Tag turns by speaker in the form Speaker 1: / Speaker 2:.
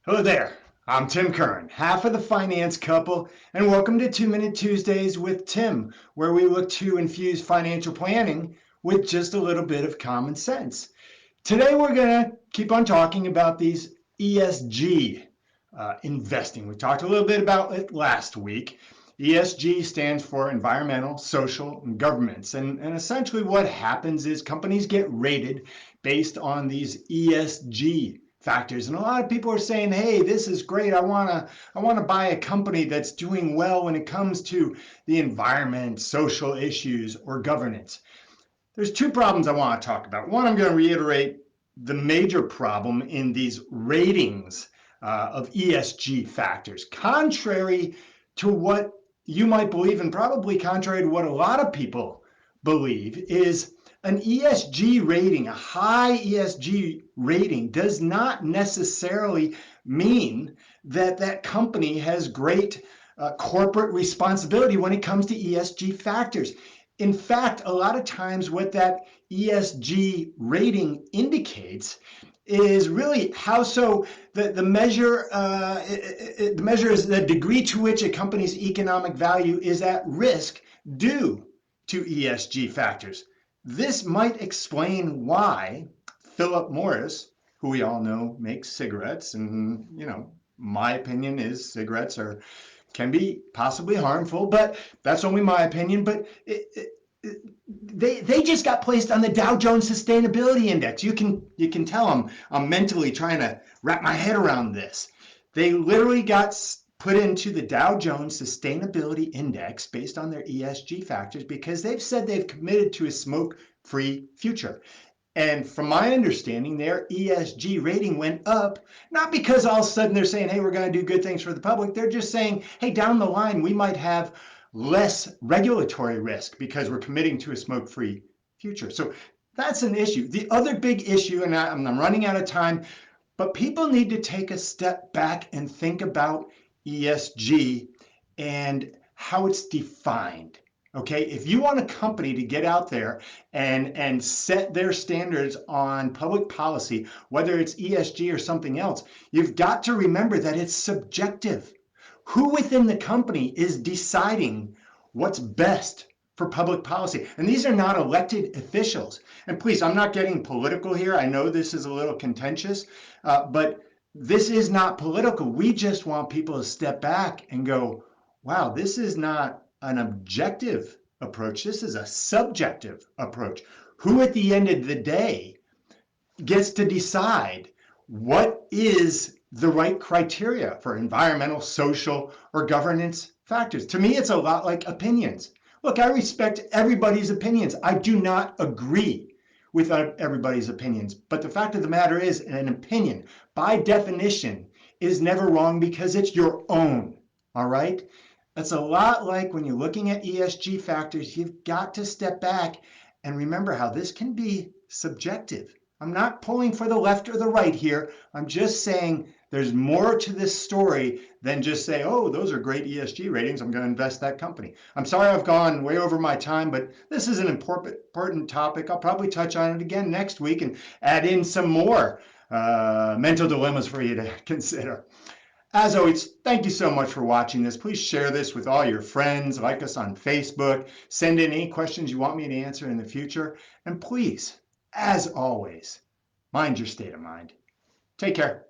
Speaker 1: Hello there, I'm Tim Curran, half of the finance couple, and welcome to 2-Minute Tuesdays with Tim, where we look to infuse financial planning with just a little bit of common sense. Today we're going to keep on talking about these ESG investing. We talked a little bit about it last week. ESG stands for environmental, social, and governance. And essentially what happens is companies get rated based on these ESG factors. And a lot of people are saying, hey, this is great. I wanna buy a company that's doing well when it comes to the environment, social issues, or governance. There's two problems I want to talk about. One, I'm going to reiterate the major problem in these ratings of ESG factors. Contrary to what you might believe, and probably contrary to what a lot of people believe, is an ESG rating, a high ESG rating, does not necessarily mean that that company has great corporate responsibility when it comes to ESG factors. In fact, a lot of times what that ESG rating indicates is really how the measure is the degree to which a company's economic value is at risk due to ESG factors. This might explain why Philip Morris, who we all know makes cigarettes, and my opinion is cigarettes can be possibly harmful, but that's only my opinion. But they just got placed on the Dow Jones Sustainability Index. You can tell I'm mentally trying to wrap my head around this. They literally got put into the Dow Jones Sustainability Index based on their ESG factors because they've said they've committed to a smoke-free future. And from my understanding, their ESG rating went up, not because all of a sudden they're saying, hey, we're going to do good things for the public. They're just saying, hey, down the line, we might have less regulatory risk because we're committing to a smoke-free future. So that's an issue. The other big issue, and I'm running out of time, but people need to take a step back and think about ESG and how it's defined. Okay, if you want a company to get out there and set their standards on public policy, whether it's ESG or something else, you've got to remember that it's subjective. Who within the company is deciding what's best for public policy? And these are not elected officials. And please, I'm not getting political here. I know this is a little contentious, but this is not political. We just want people to step back and go, wow, this is not an objective approach. This is a subjective approach. Who at the end of the day gets to decide what is the right criteria for environmental, social, or governance factors? To me, it's a lot like opinions. Look, I respect everybody's opinions. I do not agree with everybody's opinions. But the fact of the matter is, an opinion, by definition, is never wrong because it's your own. All right? That's a lot like when you're looking at ESG factors, you've got to step back and remember how this can be subjective. I'm not pulling for the left or the right here. I'm just saying there's more to this story than just say, oh, those are great ESG ratings, I'm going to invest that company. I'm sorry I've gone way over my time, but this is an important topic. I'll probably touch on it again next week and add in some more mental dilemmas for you to consider. As always, thank you so much for watching this. Please share this with all your friends, like us on Facebook, send in any questions you want me to answer in the future, and please, as always, mind your state of mind. Take care.